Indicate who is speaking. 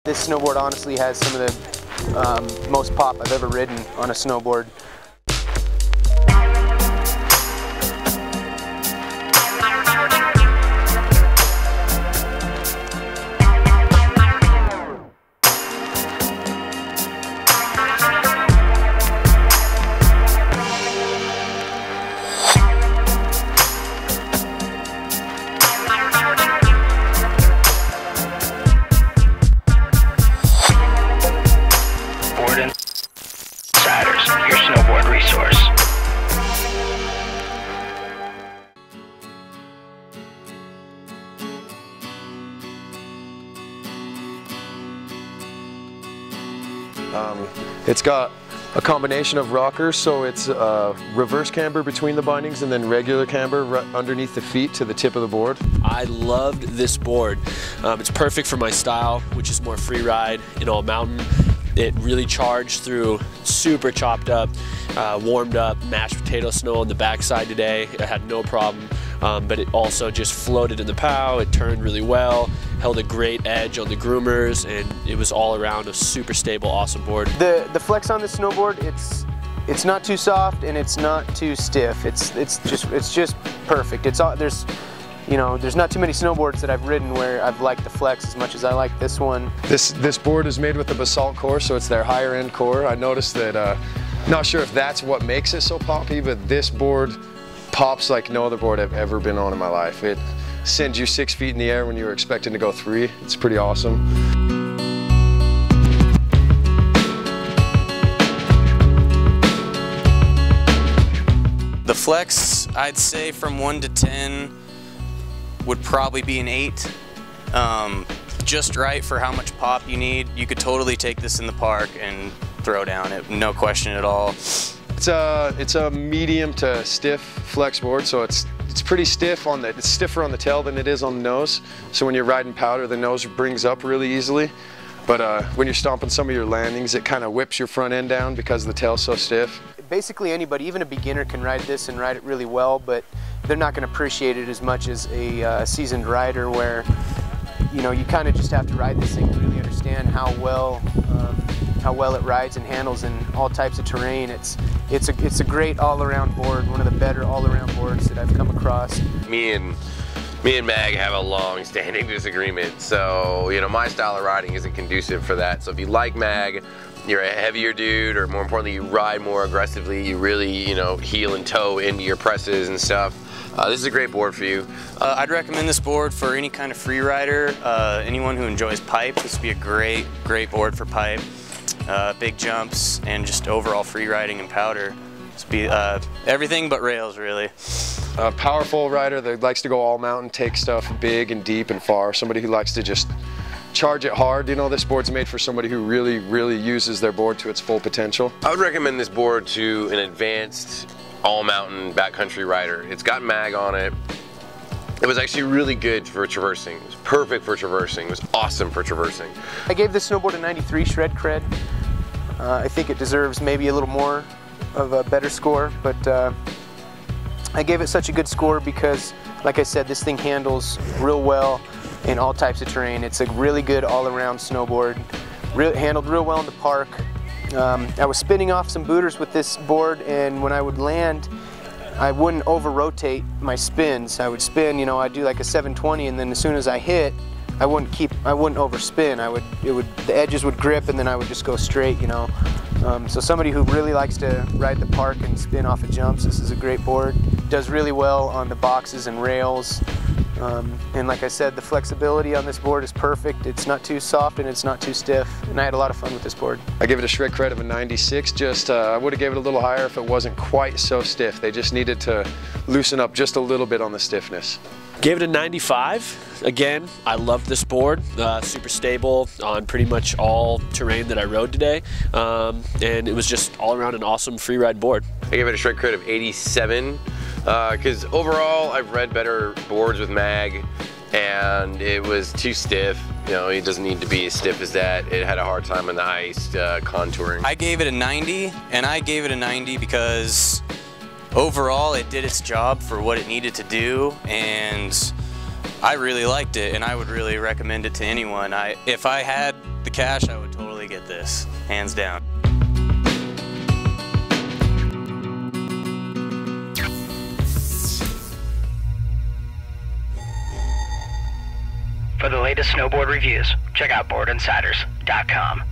Speaker 1: This snowboard honestly has some of the most pop I've ever ridden on a snowboard.
Speaker 2: BoardInsiders, your snowboard resource.
Speaker 3: It's got a combination of rockers, so it's reverse camber between the bindings and then regular camber underneath the feet to the tip of the board.
Speaker 4: I loved this board. It's perfect for my style, which is more free ride in all mountain. It really charged through super chopped up, warmed up mashed potato snow on the backside today. I had no problem, but it also just floated in the POW. It turned really well, held a great edge on the groomers, and it was all around a super stable, awesome board.
Speaker 1: The flex on the snowboard, it's not too soft and it's not too stiff. It's just perfect. There's not too many snowboards that I've ridden where I've liked the flex as much as I like this one.
Speaker 3: This board is made with a basalt core, so it's their higher end core. I noticed that, not sure if that's what makes it so poppy, but this board pops like no other board I've ever been on in my life. It sends you 6 feet in the air when you were expecting to go 3. It's pretty awesome.
Speaker 5: The flex, I'd say from 1 to 10, would probably be an 8. Just right for how much pop you need. You could totally take this in the park and throw down it, no question at all.
Speaker 3: It's a medium to stiff flex board, so it's pretty stiff it's stiffer on the tail than it is on the nose. So when you're riding powder, the nose brings up really easily. But when you're stomping some of your landings, it kind of whips your front end down because the tail's so stiff.
Speaker 1: Basically anybody, even a beginner, can ride this and ride it really well, but they're not going to appreciate it as much as a seasoned rider, where you kind of just have to ride this thing to really understand how well it rides and handles in all types of terrain. It's a great all-around board, one of the better all-around boards that I've come across.
Speaker 6: Me and Mag have a long-standing disagreement, so my style of riding isn't conducive for that. So if you like Mag, you're a heavier dude, or more importantly, you ride more aggressively, you really, heel and toe into your presses and stuff, this is a great board for you.
Speaker 5: I'd recommend this board for any kind of free rider, anyone who enjoys pipe. This would be a great board for pipe. Big jumps and just overall free riding and powder. This would be everything but rails, really.
Speaker 3: A powerful rider that likes to go all mountain, take stuff big and deep and far. Somebody who likes to just charge it hard. This board's made for somebody who really uses their board to its full potential.
Speaker 6: I would recommend this board to an advanced all-mountain backcountry rider. It's got Mag on it. It was actually really good for traversing. It was perfect for traversing. It was awesome for traversing.
Speaker 1: I gave this snowboard a 93 shred cred. I think it deserves maybe a little more of a better score, but I gave it such a good score because, like I said, this thing handles real well in all types of terrain. It's a really good all-around snowboard. Handled real well in the park. I was spinning off some booters with this board, and when I would land, I wouldn't over-rotate my spins. I would spin, I'd do like a 720, and then as soon as I hit, I wouldn't overspin. The edges would grip, and then I would just go straight, So somebody who really likes to ride the park and spin off of jumps, this is a great board. Does really well on the boxes and rails. And like I said, the flexibility on this board is perfect. It's not too soft and it's not too stiff. And I had a lot of fun with this board.
Speaker 3: I give it a shred credit of a 96. I would have gave it a little higher if it wasn't quite so stiff. They just needed to loosen up just a little bit on the stiffness.
Speaker 4: Gave it a 95. Again, I loved this board. Super stable on pretty much all terrain that I rode today. And it was just all around an awesome free ride board.
Speaker 6: I gave it a shred credit of 87. Because overall, I've read better boards with Mag, and it was too stiff. It doesn't need to be as stiff as that. It had a hard time on the ice contouring.
Speaker 5: I gave it a 90, and I gave it a 90 because overall it did its job for what it needed to do, and I really liked it, and I would really recommend it to anyone. If I had the cash, I would totally get this, hands down.
Speaker 2: For the latest snowboard reviews, check out BoardInsiders.com.